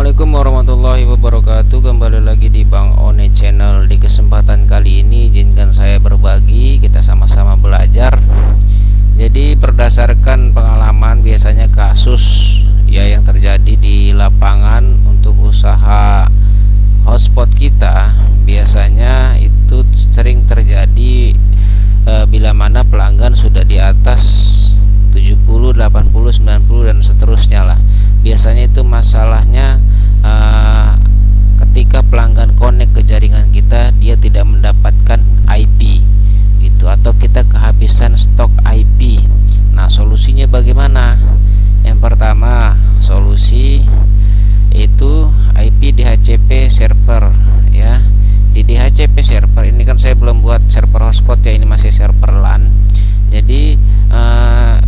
Assalamualaikum warahmatullahi wabarakatuh. Kembali lagi di Bang One Channel. Di kesempatan kali ini izinkan saya berbagi, kita sama-sama belajar. Jadi berdasarkan pengalaman, biasanya kasus ya yang terjadi di lapangan untuk usaha hotspot kita, biasanya itu sering terjadi bila mana pelanggan sudah di atas 70, 80, 90 dan seterusnya lah. Biasanya itu masalahnya ketika pelanggan connect ke jaringan kita, dia tidak mendapatkan IP gitu, atau kita kehabisan stok IP. Nah, solusinya bagaimana? Yang pertama, solusi itu IP DHCP server ya. Di DHCP server ini kan saya belum buat server hotspot ya, ini masih server LAN. Jadi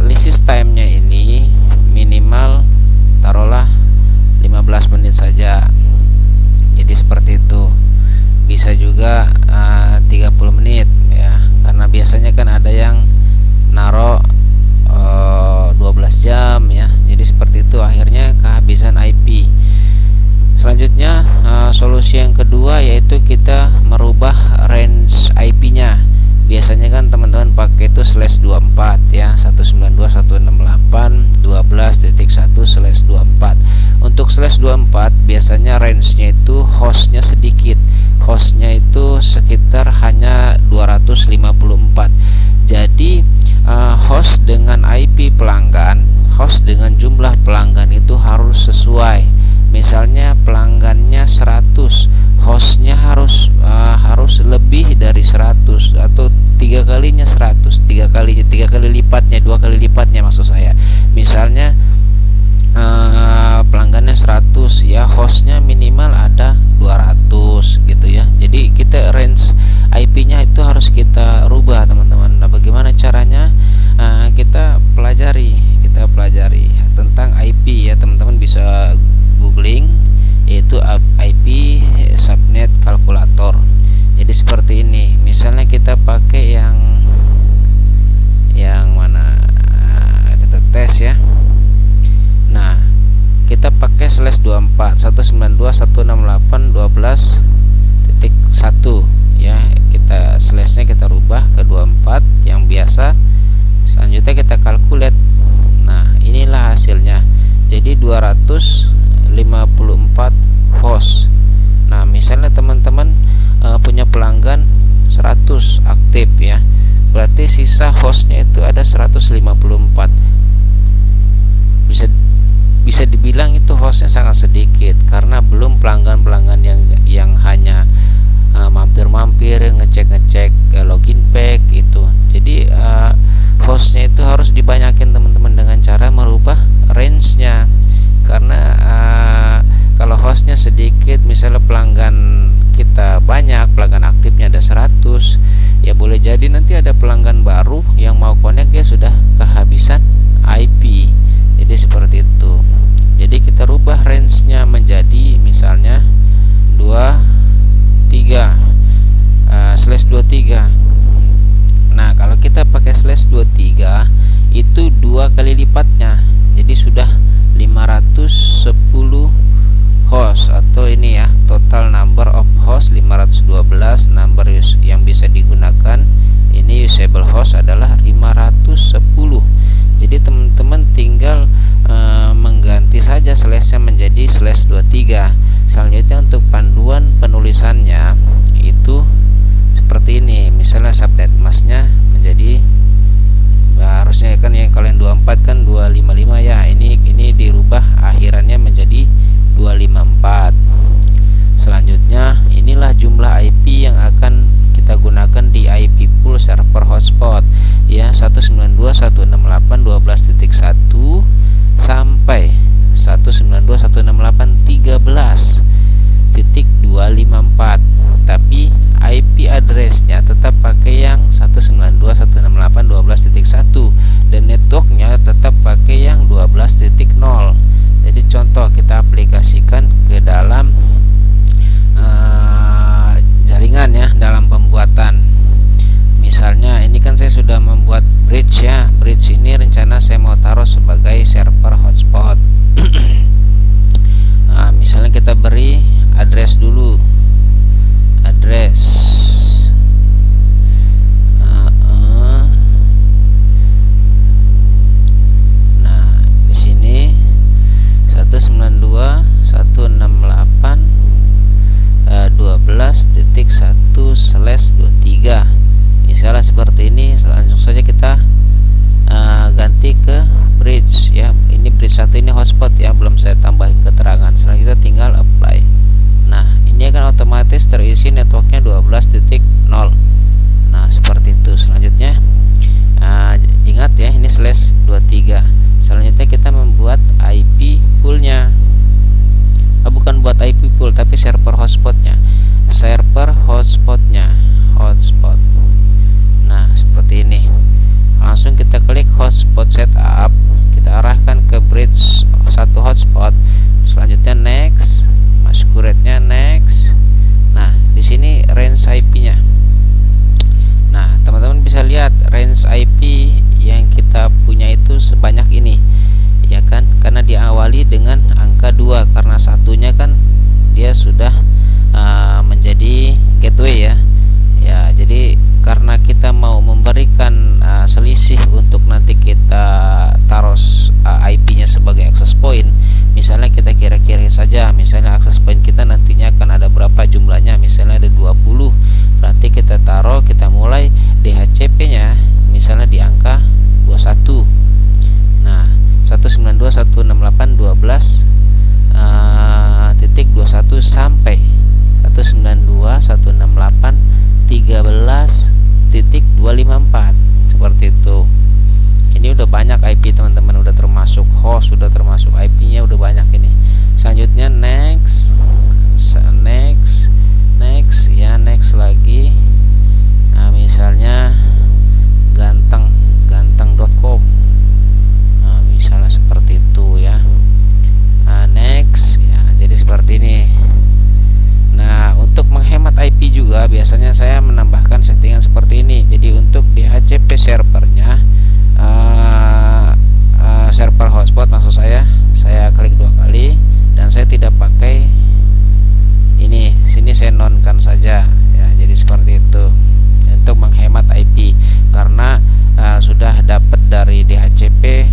lease time-nya ini minimal taruhlah 15 menit saja. Jadi seperti itu. Bisa juga 30 menit ya, karena biasanya kan ada yang naro 12 jam ya. Jadi seperti itu, akhirnya kehabisan IP. Selanjutnya solusi yang kedua yaitu kita merubah range IP-nya. Biasanya kan teman-teman pakai itu /24 ya, 192.168.12.1/24. Untuk /24 biasanya range-nya itu hostnya sedikit. Hostnya itu sekitar hanya 254. Jadi host dengan IP pelanggan, host dengan jumlah pelanggan itu harus sesuai. Misalnya pelanggannya 100, hostnya harus lebih dari 100 atau 3 kalinya 100, 3 kali lipatnya, 2 kali lipatnya maksud saya. Misalnya pelanggannya 100 ya, hostnya minimal ada 200 gitu ya. Jadi kita range IP-nya itu harus kita rubah teman-teman. Nah, bagaimana caranya? Kita pelajari tentang IP ya, teman-teman bisa googling, yaitu IP subnet kalkulator. Jadi seperti ini. Misalnya kita pakai yang mana, kita tes ya. Nah, kita pakai /24 192.168.12.1 ya. Kita slashnya kita rubah ke 24 yang biasa. Selanjutnya kita calculate. Nah, inilah hasilnya. Jadi 254 host. Nah, misalnya teman-teman punya pelanggan 100 aktif ya, berarti sisa hostnya itu ada 154. Bisa dibilang itu hostnya sangat sedikit, karena belum pelanggan-pelanggan yang hanya mampir-mampir, ngecek login pack itu. Jadi hostnya itu harus dibanyakin teman-teman dengan cara merubah range-nya. Karena kalau hostnya sedikit, misalnya pelanggan kita banyak, pelanggan aktifnya ada 100, ya boleh jadi nanti ada pelanggan baru yang mau connect, dia sudah kehabisan IP. Jadi seperti itu. Jadi kita rubah range-nya menjadi misalnya 23 /23. Nah, kalau kita pakai /23 itu 2 kali lipatnya. Jadi sudah 510 host, atau ini ya, total number of host 512. Number yang bisa digunakan ini usable host adalah 510. Jadi teman-teman tinggal mengganti saja slashnya menjadi /23. Selanjutnya untuk panduan penulisannya itu seperti ini. Misalnya subnet masknya menjadi harusnya kan yang kalian 24 kan 255 ya. Ini dirubah akhirannya menjadi 254. Selanjutnya inilah jumlah IP yang akan kita gunakan di IP pool server hotspot ya, 192.168.12.1 sampai 192.168.13.254. Tapi IP addressnya tetap pakai yang 192.168.12.1 dan networknya tetap pakai yang 12.0. Jadi contoh kita aplikasikan ke dalam jaringan ya, dalam pembuatan. Misalnya ini kan saya sudah membuat bridge ya. Bridge ini rencana saya mau taruh sebagai server hotspot. Nah, misalnya ganti ke bridge ya. Ini bridge 1, ini hotspot ya, belum saya tambahin keterangan. Selanjutnya tinggal apply. Nah, ini akan otomatis terisi networknya 12.0. Nah, seperti itu. Selanjutnya ingat ya, ini /23. Selanjutnya kita membuat IP poolnya. Bukan buat IP pool, tapi server hotspotnya. Hotspot. Nah, seperti ini. Langsung kita klik hotspot setup, kita arahkan ke bridge 1 hotspot. Selanjutnya next, masquerade-nya next. Nah, di sini range IP-nya. Nah, teman-teman bisa lihat range IP yang kita punya itu sebanyak ini, ya kan? Karena diawali dengan angka 2, karena satunya kan dia sudah menjadi gateway ya. Ya, jadi karena kita mau memberikan selisih untuk nanti kita taruh IP-nya sebagai access point. Misalnya kita kira-kira saja, misalnya access point kita nantinya akan ada berapa jumlahnya, misalnya ada 20. Berarti kita taruh, kita mulai DHCP-nya misalnya di angka 21. Nah, 192.168.12.21 sampai 192.168.13.254 seperti itu. Ini udah banyak IP teman-teman, udah termasuk host, udah termasuk IP-nya, udah banyak ini. Selanjutnya next ya, next lagi. Nah, misalnya ganteng.com. Nah, misalnya seperti itu ya. Next ya, jadi seperti ini. Nah, untuk menghemat IP juga biasanya saya menambahkan settingan seperti ini. Jadi untuk DHCP servernya, server hotspot maksud saya klik 2 kali dan saya tidak pakai ini. Sini saya nonkan saja ya. Jadi seperti itu untuk menghemat IP, karena sudah dapat dari DHCP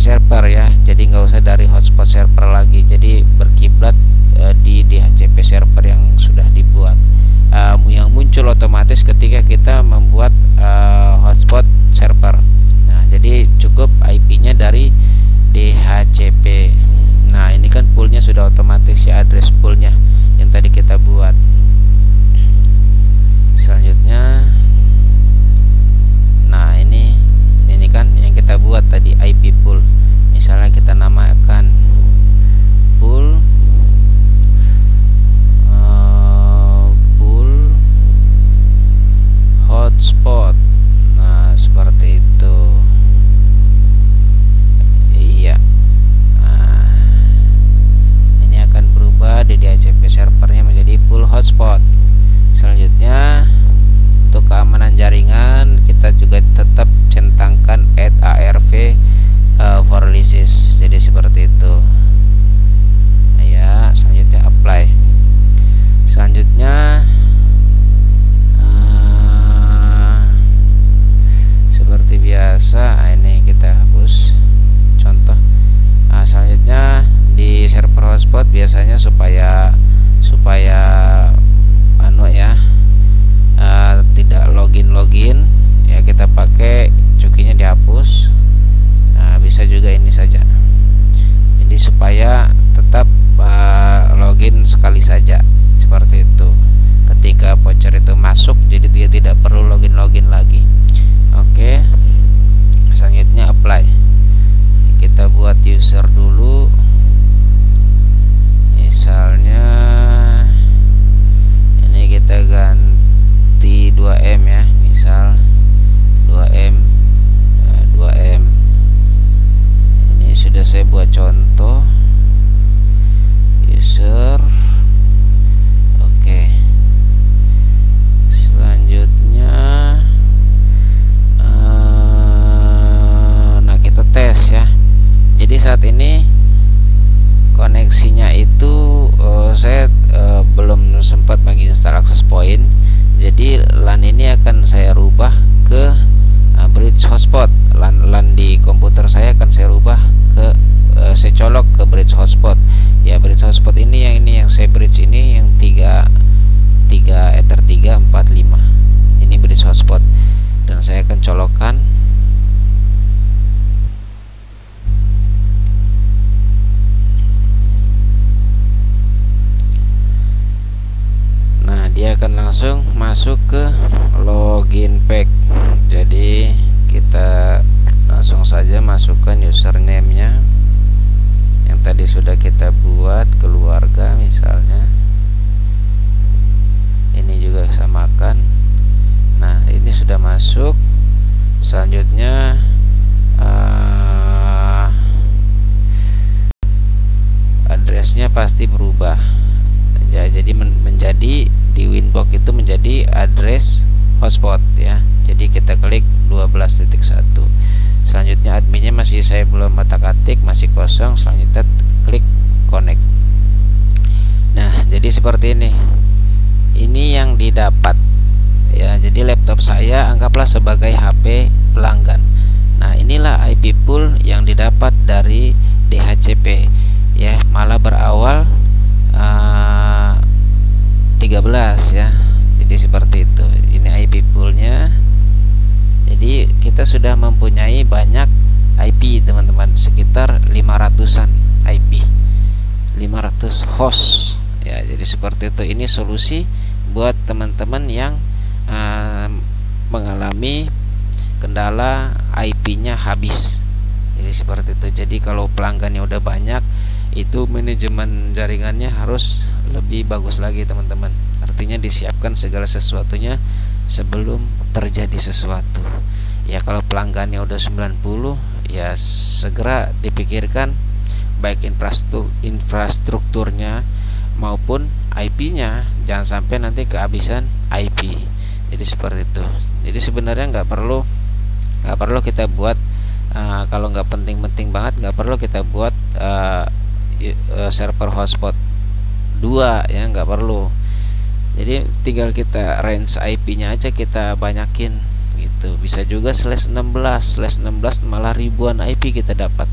server ya. Jadi nggak usah dari hotspot server lagi. Jadi berkiblat di DHCP server yang sudah dibuat, yang muncul otomatis ketika kita membuat hotspot server. Nah, jadi cukup IP-nya dari DHCP. Nah, ini kan poolnya sudah otomatis ya, address poolnya yang tadi kita buat. Selanjutnya, nah ini kan yang kita buat tadi, IP pool. Misalnya kita namakan pool hotspot. Nah, seperti itu. Iya. Nah, ini akan berubah di DHCP servernya menjadi pool hotspot. Selanjutnya, untuk keamanan jaringan kita juga tetap centangkan add ARV for license. Jadi seperti itu. Ya, selanjutnya apply. Selanjutnya seperti biasa, ini kita hapus contoh. Selanjutnya di server hotspot biasanya supaya tidak login ya, kita pakai cukinya dihapus. Bisa juga ini saja, jadi supaya tetap login sekali saja seperti itu. Ketika voucher itu masuk, jadi dia tidak perlu login lagi. Oke. Selanjutnya apply. Kita buat user dulu. Misalnya ini kita ganti 2M ya, misal 2M. Ini sudah saya buat contoh user. Oke. Selanjutnya kita tes ya. Jadi saat ini koneksinya itu saya belum sempat menginstal access point. Jadi LAN ini akan saya rubah ke bridge hotspot. LAN di komputer saya akan saya rubah ke saya colok ke bridge hotspot. Ya, bridge hotspot ini yang saya bridge ini yang 3 ether 345. Ini bridge hotspot dan saya akan colokkan dia akan langsung masuk ke login pack. Jadi kita langsung saja masukkan username-nya yang tadi sudah kita buat, keluarga misalnya. Ini juga samakan. Nah, ini sudah masuk. Selanjutnya addressnya pasti berubah ya, jadi menjadi di Winbox itu menjadi address hotspot ya. Jadi kita klik 12.1. Selanjutnya adminnya masih saya belum otak-atik, masih kosong. Selanjutnya klik connect. Nah, jadi seperti ini yang didapat ya. Jadi laptop saya anggaplah sebagai HP pelanggan. Nah, inilah IP pool yang didapat dari DHCP ya, malah berawal 13 ya. Jadi seperti itu. Ini IP poolnya. Jadi kita sudah mempunyai banyak IP teman-teman, sekitar 500-an IP, 500 host ya. Jadi seperti itu. Ini solusi buat teman-teman yang mengalami kendala IP-nya habis. Jadi seperti itu. Jadi kalau pelanggannya udah banyak, itu manajemen jaringannya harus lebih bagus lagi teman-teman. Artinya disiapkan segala sesuatunya sebelum terjadi sesuatu ya. Kalau pelanggannya udah 90 ya, segera dipikirkan baik infrastrukturnya maupun IP-nya, jangan sampai nanti kehabisan IP. Jadi seperti itu. Jadi sebenarnya nggak perlu kita buat kalau nggak penting-penting banget, nggak perlu kita buat server hotspot 2 ya, nggak perlu. Jadi tinggal kita range IP-nya aja kita banyakin gitu. Bisa juga /16 malah ribuan IP kita dapat.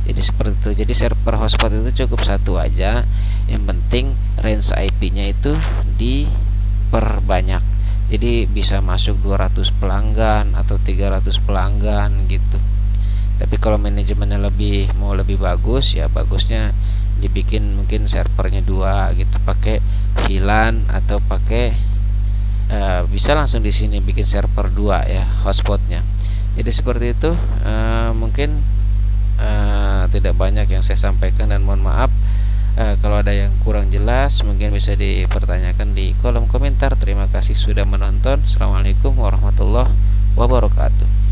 Jadi seperti itu. Jadi server hotspot itu cukup satu aja, yang penting range IP-nya itu diperbanyak. Jadi bisa masuk 200 pelanggan atau 300 pelanggan gitu. Tapi kalau manajemennya mau lebih bagus ya, bagusnya dibikin mungkin servernya 2 gitu, pakai VLAN atau pakai bisa langsung di sini bikin server 2 ya hotspotnya. Jadi seperti itu. Mungkin tidak banyak yang saya sampaikan dan mohon maaf kalau ada yang kurang jelas, mungkin bisa dipertanyakan di kolom komentar. Terima kasih sudah menonton. Assalamualaikum warahmatullahi wabarakatuh.